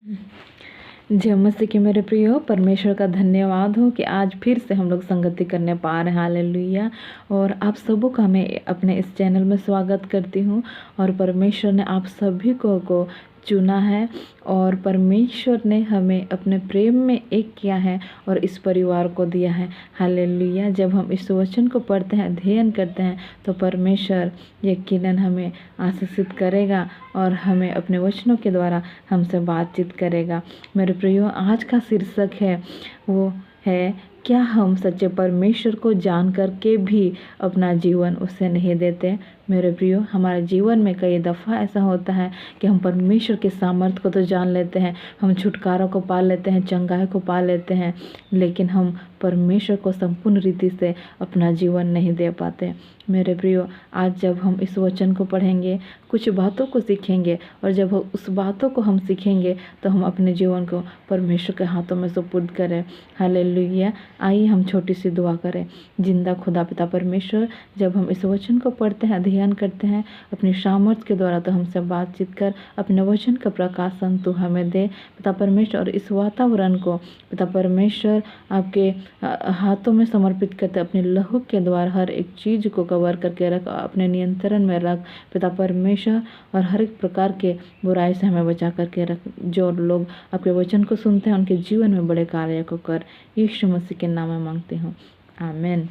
जय मसीह के मेरे प्रियो, परमेश्वर का धन्यवाद हो कि आज फिर से हम लोग संगति करने पा रहे हैं। हालेलुया। और आप सबों का मैं अपने इस चैनल में स्वागत करती हूँ। और परमेश्वर ने आप सभी को चुना है और परमेश्वर ने हमें अपने प्रेम में एक किया है और इस परिवार को दिया है। हालेलुया। जब हम इस वचन को पढ़ते हैं, अध्ययन करते हैं, तो परमेश्वर यकीनन हमें आशीषित करेगा और हमें अपने वचनों के द्वारा हमसे बातचीत करेगा। मेरे प्रियो, आज का शीर्षक है वो है, क्या हम सच्चे परमेश्वर को जान कर के भी अपना जीवन उससे नहीं देते। मेरे प्रियो, हमारे जीवन में कई दफ़ा ऐसा होता है कि हम परमेश्वर के सामर्थ्य को तो जान लेते हैं, हम छुटकारा को पा लेते हैं, चंगाई को पा लेते हैं, लेकिन हम परमेश्वर को संपूर्ण रीति से अपना जीवन नहीं दे पाते। मेरे प्रियो, आज जब हम इस वचन को पढ़ेंगे, कुछ बातों को सीखेंगे और जब उस बातों को हम सीखेंगे तो हम अपने जीवन को परमेश्वर के हाथों में सुपुर्द करें। हालेलुया। आइए हम छोटी सी दुआ करें। जिंदा खुदा पिता परमेश्वर, जब हम इस वचन को पढ़ते हैं, अध्ययन करते हैं अपनी सामर्थ्य के द्वारा, तो हमसे बातचीत कर अपने वचन का प्रकाशन तू हमें दे पिता परमेश्वर। और इस वातावरण को पिता परमेश्वर आपके हाथों में समर्पित करते, अपने लहू के द्वारा हर एक चीज़ को कवर करके रख, अपने नियंत्रण में रख पिता परमेश्वर। और हर एक प्रकार के बुराई से हमें बचा करके रख। जो लोग आपके वचन को सुनते हैं उनके जीवन में बड़े कार्य को कर, यीशु मसीह के नाम में मांगती हूँ, आमीन।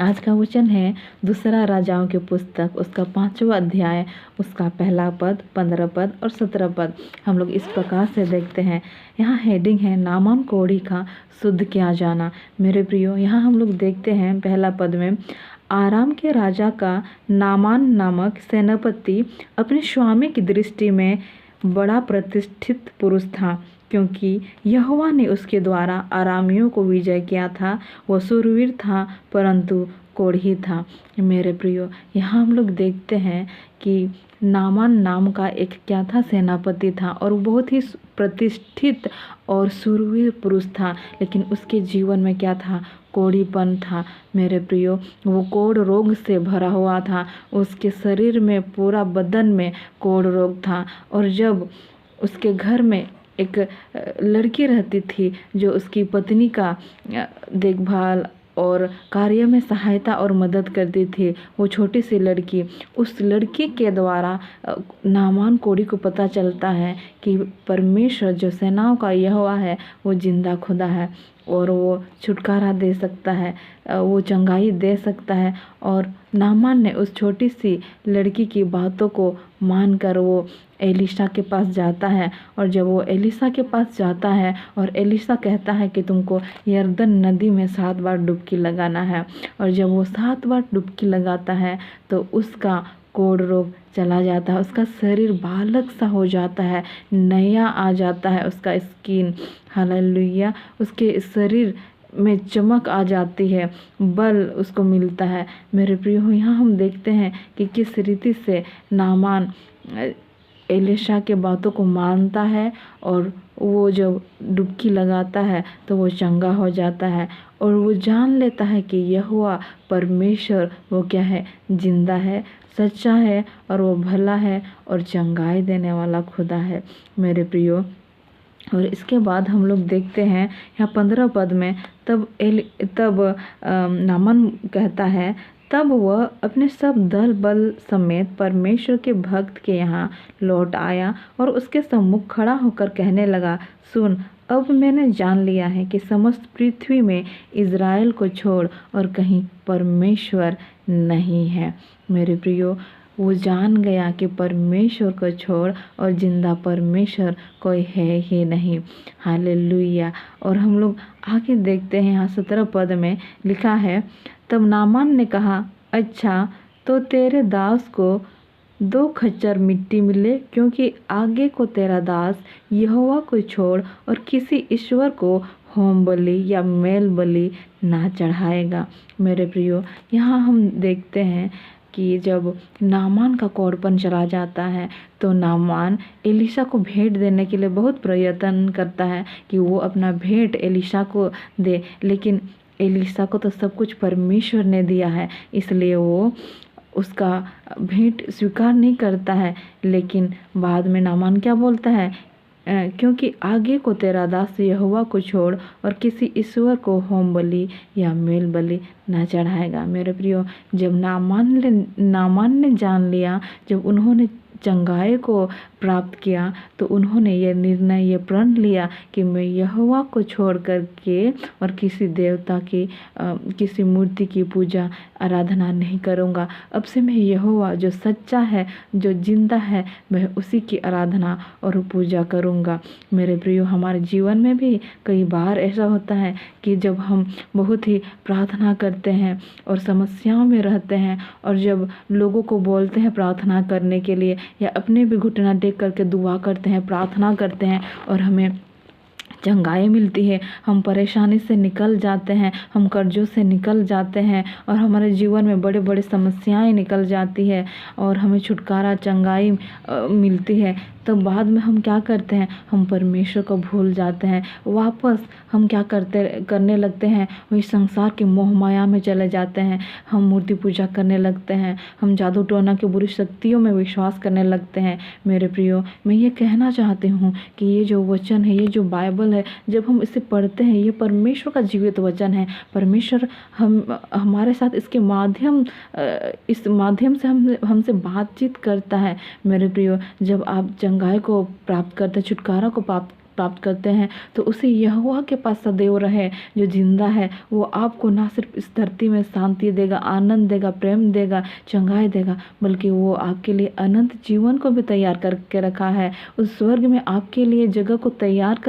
आज का वचन है दूसरा राजाओं की पुस्तक, उसका 5वां अध्याय, उसका 1 पद, 15 पद और 17 पद। हम लोग इस प्रकार से देखते हैं। यहाँ हेडिंग है, नामान कोढ़ी का शुद्ध किया जाना। मेरे प्रियो, यहाँ हम लोग देखते हैं 1 पद में, आराम के राजा का नामान नामक सेनापति अपने स्वामी की दृष्टि में बड़ा प्रतिष्ठित पुरुष था, क्योंकि यहोवा ने उसके द्वारा आरामियों को विजय किया था। वह शूरवीर था परंतु कोढ़ी था। मेरे प्रियो, यहाँ हम लोग देखते हैं कि नामान नाम का एक क्या था, सेनापति था और बहुत ही प्रतिष्ठित और शूरवीर पुरुष था, लेकिन उसके जीवन में क्या था, कोढ़ीपन था। मेरे प्रियो, वो कोढ़ रोग से भरा हुआ था। उसके शरीर में, पूरा बदन में कोढ़ रोग था। और जब उसके घर में एक लड़की रहती थी जो उसकी पत्नी का देखभाल और कार्य में सहायता और मदद करती थी, वो छोटी सी लड़की, उस लड़की के द्वारा नामान कोढ़ी को पता चलता है कि परमेश्वर जो सेनाओं का यहोवा है वो जिंदा खुदा है और वो छुटकारा दे सकता है, वो चंगाई दे सकता है। और नामान ने उस छोटी सी लड़की की बातों को मानकर वो एलिशा के पास जाता है। और जब वो एलिशा के पास जाता है और एलिशा कहता है कि तुमको यरदन नदी में 7 बार डुबकी लगाना है, और जब वो 7 बार डुबकी लगाता है तो उसका कोढ़ रोग चला जाता है, उसका शरीर बालक सा हो जाता है, नया आ जाता है उसका स्किन। हालेलुया। उसके शरीर में चमक आ जाती है, बल उसको मिलता है। मेरे प्रियो, यहाँ हम देखते हैं कि किस रीति से नामान एलिशा के बातों को मानता है और वो जब डुबकी लगाता है तो वो चंगा हो जाता है और वो जान लेता है कि यहोवा परमेश्वर वो क्या है, जिंदा है, सच्चा है और वो भला है और चंगाई देने वाला खुदा है। मेरे प्रियो, और इसके बाद हम लोग देखते हैं यहाँ 15 पद में, तब नामान कहता है, तब वह अपने सब दल बल समेत परमेश्वर के भक्त के यहाँ लौट आया और उसके सम्मुख खड़ा होकर कहने लगा, सुन, अब मैंने जान लिया है कि समस्त पृथ्वी में इज़राइल को छोड़ और कहीं परमेश्वर नहीं है। मेरे प्रियो, वो जान गया कि परमेश्वर को छोड़ और जिंदा परमेश्वर कोई है ही नहीं। हालेलुया। और हम लोग आगे देखते हैं, यहाँ 17 पद में लिखा है, तब नामान ने कहा, अच्छा तो तेरे दास को 2 खच्चर मिट्टी मिले, क्योंकि आगे को तेरा दास यहोवा को छोड़ और किसी ईश्वर को होम बलि या मेल बलि ना चढ़ाएगा। मेरे प्रियो, यहाँ हम देखते हैं कि जब नामान का कोढ़पन चला जाता है तो नामान एलिशा को भेंट देने के लिए बहुत प्रयत्न करता है कि वो अपना भेंट एलिशा को दे, लेकिन एलिशा को तो सब कुछ परमेश्वर ने दिया है, इसलिए वो उसका भेंट स्वीकार नहीं करता है। लेकिन बाद में नामान क्या बोलता है, क्योंकि आगे को तेरा दास यहोवा को छोड़ और किसी ईश्वर को होम बलि या मेल बलि न चढ़ाएगा। मेरे प्रियो, जब नामान ने जान लिया, जब उन्होंने चंगाई को प्राप्त किया, तो उन्होंने ये प्रण लिया कि मैं यहोवा को छोड़ कर के और किसी देवता की किसी मूर्ति की पूजा आराधना नहीं करूँगा। अब से मैं यहोवा जो सच्चा है, जो जिंदा है, मैं उसी की आराधना और पूजा करूँगा। मेरे प्रियो, हमारे जीवन में भी कई बार ऐसा होता है कि जब हम बहुत ही प्रार्थना करते हैं और समस्याओं में रहते हैं, और जब लोगों को बोलते हैं प्रार्थना करने के लिए, या अपने भी घुटना टेक करके दुआ करते हैं, प्रार्थना करते हैं, और हमें चंगाई मिलती है, हम परेशानी से निकल जाते हैं, हम कर्जों से निकल जाते हैं, और हमारे जीवन में बड़े बड़े समस्याएं निकल जाती है, और हमें छुटकारा चंगाई मिलती है, तो बाद में हम क्या करते हैं? हम परमेश्वर को भूल जाते हैं। वापस हम क्या करने लगते हैं? वही संसार की मोह माया में चले जाते हैं। हम मूर्ति पूजा करने लगते हैं, हम जादू टोना की बुरी शक्तियों में विश्वास करने लगते हैं। मेरे प्रियो, मैं ये कहना चाहती हूँ कि ये जो वचन है, ये जो बाइबल है, जब हम इसे पढ़ते हैं, ये परमेश्वर का जीवित वचन है। परमेश्वर हमारे साथ इस माध्यम से हमसे बातचीत करता है। मेरे प्रियो, जब आप चंगाई को प्राप्त करते हैं, छुटकारा को प्राप्त करते हैं, तो उसे यहोवा के पास सदैव रहे जो जिंदा है। वो आपको ना सिर्फ इस धरती में शांति देगा, आनंद देगा, प्रेम देगा, चंगाई देगा, बल्कि वो आपके लिए अनंत जीवन को भी तैयार करके रखा है। उस स्वर्ग में आपके लिए जगह को तैयार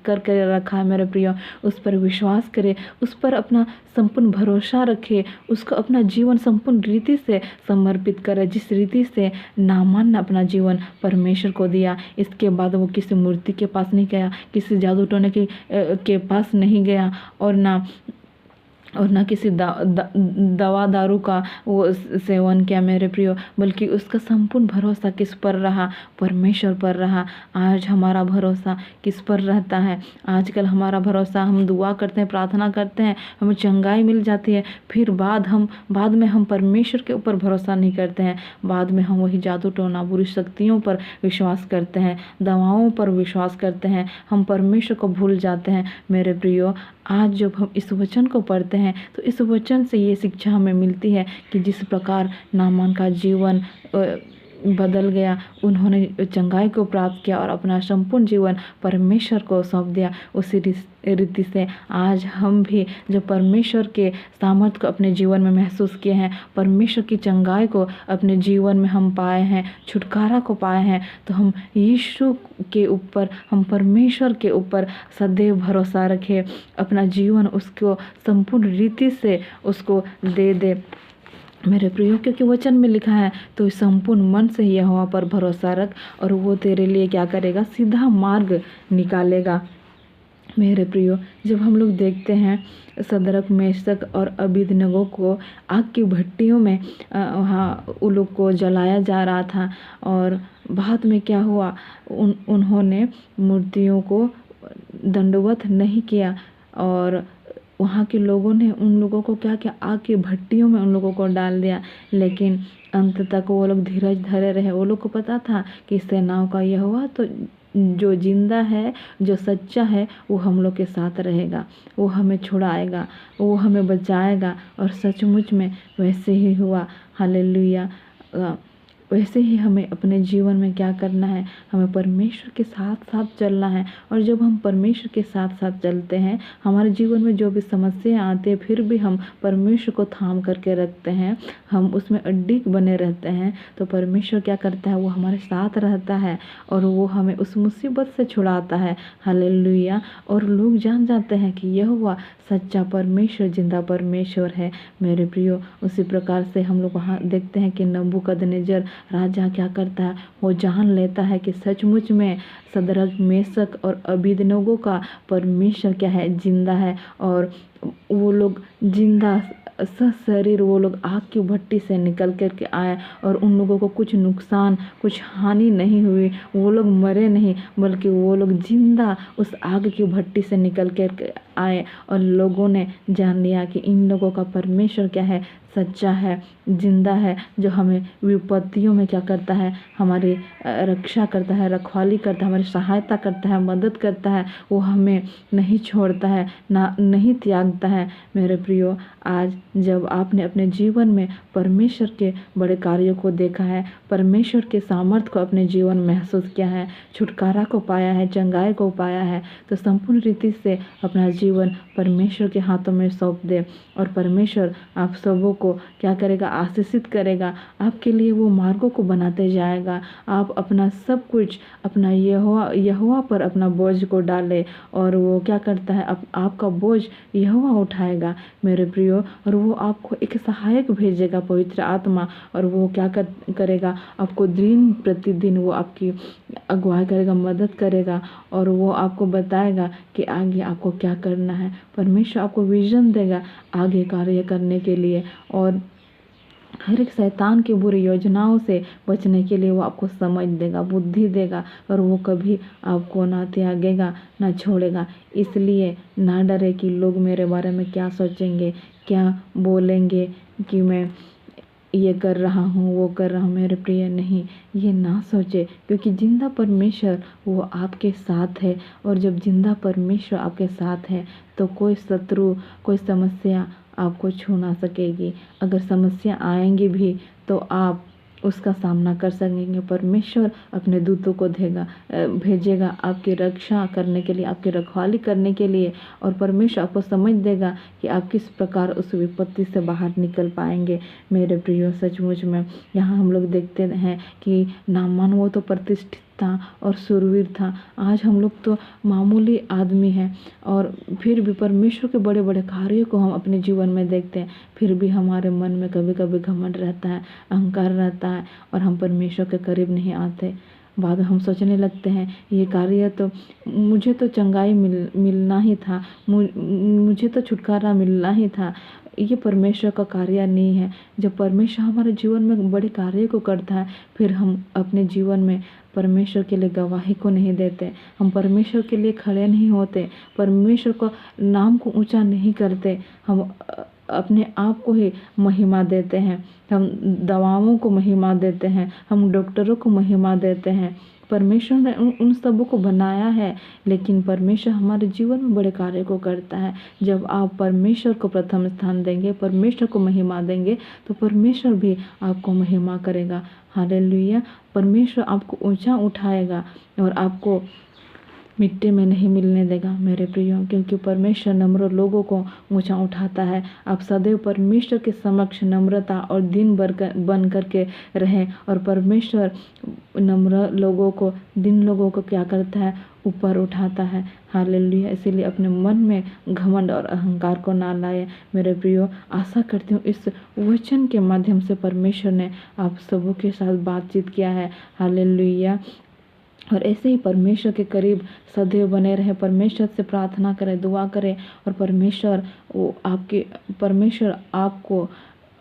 करके रखा है। मेरे प्रियो, उस पर विश्वास करें, उस पर अपना संपूर्ण भरोसा रखे, उसको अपना जीवन संपूर्ण रीति से समर्पित करे, जिस रीति से नामान ने अपना जीवन परमेश्वर को दिया। इसके बाद वो किसी मूर्ति के पास नहीं गया, किसी जादू टोने के पास नहीं गया, और ना किसी दवा दारू का वो सेवन किया। मेरे प्रियो, बल्कि उसका संपूर्ण भरोसा किस पर रहा? परमेश्वर पर रहा। आज हमारा भरोसा किस पर रहता है? आजकल हमारा भरोसा, हम दुआ करते हैं, प्रार्थना करते हैं, हमें चंगाई मिल जाती है, फिर बाद में हम परमेश्वर के ऊपर भरोसा नहीं करते हैं। बाद में हम वही जादू टोना, बुरी शक्तियों पर विश्वास करते हैं, दवाओं पर विश्वास करते हैं, हम परमेश्वर को भूल जाते हैं। मेरे प्रियो, आज जब हम इस वचन को पढ़ते हैं, तो इस वचन से ये शिक्षा हमें मिलती है कि जिस प्रकार नामान का जीवन बदल गया, उन्होंने चंगाई को प्राप्त किया और अपना संपूर्ण जीवन परमेश्वर को सौंप दिया, उसी रीति से आज हम भी जो परमेश्वर के सामर्थ को अपने जीवन में महसूस किए हैं, परमेश्वर की चंगाई को अपने जीवन में हम पाए हैं, छुटकारा को पाए हैं, तो हम यीशु के ऊपर, हम परमेश्वर के ऊपर सदैव भरोसा रखें, अपना जीवन उसको संपूर्ण रीति से उसको दे दे। मेरे प्रियो, क्योंकि वचन में लिखा है, तो संपूर्ण मन से यहोवा पर भरोसा रख और वो तेरे लिए क्या करेगा? सीधा मार्ग निकालेगा। मेरे प्रियो, जब हम लोग देखते हैं सदरक, मेशक और अबेदनगो को आग की भट्टियों में वहाँ उन लोग को जलाया जा रहा था, और बाद में क्या हुआ? उन्होंने मूर्तियों को दंडवत नहीं किया, और वहाँ के लोगों ने उन लोगों को क्या किया? आग की भट्टियों में उन लोगों को डाल दिया। लेकिन अंत तक वो लोग धीरज धरे रहे। वो लोग को पता था कि सेनाओं का यहोवा तो जो जिंदा है, जो सच्चा है, वो हम लोग के साथ रहेगा, वो हमें छुड़ाएगा, वो हमें बचाएगा। और सचमुच में वैसे ही हुआ। हालेलुया। वैसे ही हमें अपने जीवन में क्या करना है? हमें परमेश्वर के साथ साथ चलना है। और जब हम परमेश्वर के साथ साथ चलते हैं, हमारे जीवन में जो भी समस्याएं आती है, फिर भी हम परमेश्वर को थाम करके रखते हैं, हम उसमें अडिग बने रहते हैं, तो परमेश्वर क्या करता है? वो हमारे साथ रहता है और वो हमें उस मुसीबत से छुड़ाता है। हालेलुया। और लोग जान जाते हैं कि यहोवा सच्चा परमेश्वर, जिंदा परमेश्वर है। मेरे प्रियो, उसी प्रकार से हम लोग वहाँ देखते हैं कि नबूकदनेस्सर राजा क्या करता है? वो जान लेता है कि सचमुच में सदरक, मेशक और अबेदनगो का परमेश्वर क्या है? जिंदा है। और वो लोग जिंदा शरीर वो लोग आग की भट्टी से निकल कर के आए और उन लोगों को कुछ नुकसान, कुछ हानि नहीं हुई। वो लोग मरे नहीं, बल्कि वो लोग जिंदा उस आग की भट्टी से निकल कर के आए और लोगों ने जान लिया कि इन लोगों का परमेश्वर क्या है, सच्चा है, जिंदा है, जो हमें विपत्तियों में क्या करता है, हमारी रक्षा करता है, रखवाली करता है, हमारी सहायता करता है, मदद करता है। वो हमें नहीं छोड़ता है, ना नहीं त्यागता है। मेरे प्रियो, आज जब आपने अपने जीवन में परमेश्वर के बड़े कार्यों को देखा है, परमेश्वर के सामर्थ्य को अपने जीवन में महसूस किया है, छुटकारा को पाया है, चंगाई को पाया है, तो संपूर्ण रीति से अपना जीवन परमेश्वर के हाथों में सौंप दे और परमेश्वर आप सबों को क्या करेगा, आशीषित करेगा। आपके लिए वो मार्गों को बनाते जाएगा। आप अपना सब कुछ अपना यहोवा पर अपना बोझ को डाले और वो क्या करता है, आपका बोझ यहोवा उठाएगा मेरे प्रियो। और वो आपको एक सहायक भेजेगा, पवित्र आत्मा, और वो क्या करेगा, आपको दिन प्रतिदिन वो आपकी अगुवाई करेगा, मदद करेगा और वो आपको बताएगा कि आगे आपको क्या करना है। परमेश्वर आपको विजन देगा आगे कार्य करने के लिए और हर एक शैतान की बुरी योजनाओं से बचने के लिए वो आपको समझ देगा, बुद्धि देगा और वो कभी आपको ना त्यागेगा, ना छोड़ेगा। इसलिए ना डरे कि लोग मेरे बारे में क्या सोचेंगे, क्या बोलेंगे कि मैं ये कर रहा हूँ, वो कर रहा हूँ। मेरे प्रिय, नहीं, ये ना सोचे, क्योंकि जिंदा परमेश्वर वो आपके साथ है। और जब जिंदा परमेश्वर आपके साथ है तो कोई शत्रु, कोई समस्या आपको छू ना सकेगी। अगर समस्या आएंगी भी तो आप उसका सामना कर सकेंगे। परमेश्वर अपने दूतों को भेजेगा आपकी रक्षा करने के लिए, आपकी रखवाली करने के लिए, और परमेश्वर आपको समझ देगा कि आप किस प्रकार उस विपत्ति से बाहर निकल पाएंगे। मेरे प्रियो, सचमुच में यहाँ हम लोग देखते हैं कि नामान वो तो प्रतिष्ठित था और शूरवीर था। आज हम लोग तो मामूली आदमी हैं और फिर भी परमेश्वर के बड़े बड़े कार्यों को हम अपने जीवन में देखते हैं। फिर भी हमारे मन में कभी कभी घमंड रहता है, अहंकार रहता है और हम परमेश्वर के करीब नहीं आते। बाद में हम सोचने लगते हैं ये कार्य तो मुझे तो चंगाई मिलना ही था, मुझे तो छुटकारा मिलना ही था, ये परमेश्वर का कार्य नहीं है। जब परमेश्वर हमारे जीवन में बड़े कार्य को करता है, फिर हम अपने जीवन में परमेश्वर के लिए गवाही को नहीं देते, हम परमेश्वर के लिए खड़े नहीं होते, परमेश्वर को नाम को ऊंचा नहीं करते, हम अपने आप को ही महिमा देते हैं, हम दवाओं को महिमा देते हैं, हम डॉक्टरों को महिमा देते हैं। परमेश्वर ने उन सबों को बनाया है, लेकिन परमेश्वर हमारे जीवन में बड़े कार्य को करता है। जब आप परमेश्वर को प्रथम स्थान देंगे, परमेश्वर को महिमा देंगे, तो परमेश्वर भी आपको महिमा करेगा। हालेलुया। परमेश्वर आपको ऊंचा उठाएगा और आपको मिट्टी में नहीं मिलने देगा मेरे प्रियो, क्योंकि परमेश्वर नम्र लोगों को ऊंचा उठाता है। आप सदैव परमेश्वर के समक्ष नम्रता और दिन बन करके रहें और परमेश्वर नम्र लोगों को, दिन लोगों को क्या करता है, ऊपर उठाता है। हालेलुया। इसीलिए अपने मन में घमंड और अहंकार को ना लाए मेरे प्रियो। आशा करती हूँ इस वचन के माध्यम से परमेश्वर ने आप सबों के साथ बातचीत किया है। हालेलुया। और ऐसे ही परमेश्वर के करीब सदैव बने रहे, परमेश्वर से प्रार्थना करें, दुआ करें और परमेश्वर आपको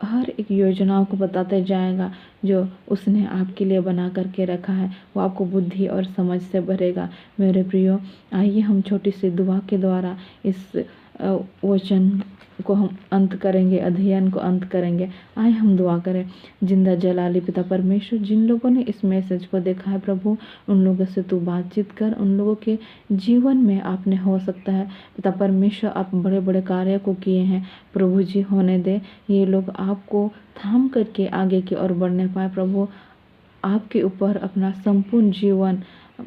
हर एक योजनाओं को बताते जाएगा जो उसने आपके लिए बना करके रखा है। वो आपको बुद्धि और समझ से भरेगा मेरे प्रियो। आइए हम छोटी सी दुआ के द्वारा इस वचन को हम अंत करेंगे, अध्ययन को अंत करेंगे। आइए हम दुआ करें। जिंदा जलाली पिता परमेश्वर, जिन लोगों ने इस मैसेज को देखा है प्रभु, उन लोगों से तू बातचीत कर, उन लोगों के जीवन में आपने हो सकता है पिता परमेश्वर आप बड़े बड़े कार्य को किए हैं प्रभु जी, होने दे ये लोग आपको थाम करके आगे की ओर बढ़ने पाए प्रभु। आपके ऊपर अपना संपूर्ण जीवन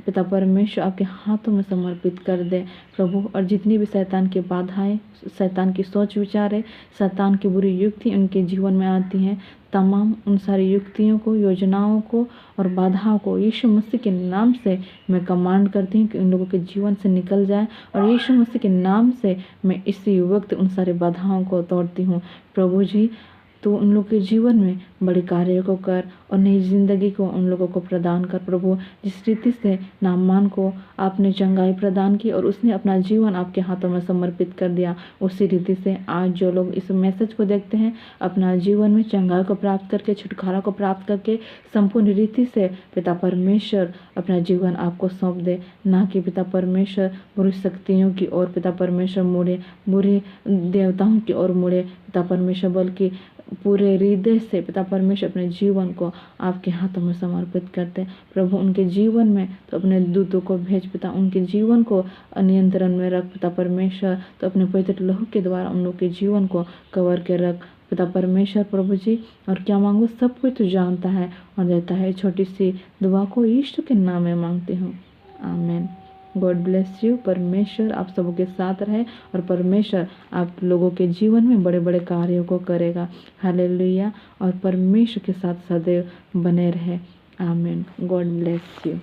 पिता परमेश्वर आपके हाथों में समर्पित कर दे प्रभु। और जितनी भी शैतान की बाधाएं, शैतान की सोच विचारें, शैतान की बुरी युक्ति उनके जीवन में आती हैं, तमाम उन सारी युक्तियों को, योजनाओं को और बाधाओं को यीशु मसीह के नाम से मैं कमांड करती हूँ कि उन लोगों के जीवन से निकल जाए। और यीशु मसीह के नाम से मैं इसी वक्त उन सारी बाधाओं को तोड़ती हूँ प्रभु जी। तो उन लोग के जीवन में बड़े कार्य को कर और नई ज़िंदगी को उन लोगों को प्रदान कर प्रभु। जिस रीति से नामान को आपने चंगाई प्रदान की और उसने अपना जीवन आपके हाथों में समर्पित कर दिया, उसी रीति से आज जो लोग इस मैसेज को देखते हैं अपना जीवन में चंगाई को प्राप्त करके, छुटकारा को प्राप्त करके संपूर्ण रीति से पिता परमेश्वर अपना जीवन आपको सौंप दे। ना कि पिता परमेश्वर बुरी शक्तियों की ओर पिता परमेश्वर मुड़े, बुरे देवताओं की ओर मुड़े पिता परमेश्वर, बल्कि पूरे हृदय से पिता परमेश्वर अपने जीवन को आपके हाथों में समर्पित करते प्रभु। उनके जीवन में तो अपने दूतों को भेज पिता, उनके जीवन को नियंत्रण में रख पिता परमेश्वर। तो अपने पवित्र लहू के द्वारा उन लोग के जीवन को कवर के रख पिता परमेश्वर प्रभु जी। और क्या मांगो सब कुछ तो जानता है और देता है। छोटी सी दुआ को यीशु के नाम में मांगती हूँ, आमीन। God bless you. परमेश्वर आप सबों के साथ रहे और परमेश्वर आप लोगों के जीवन में बड़े बड़े कार्यों को करेगा। हालेलुया। और परमेश्वर के साथ सदैव बने रहे, आमीन। God bless you.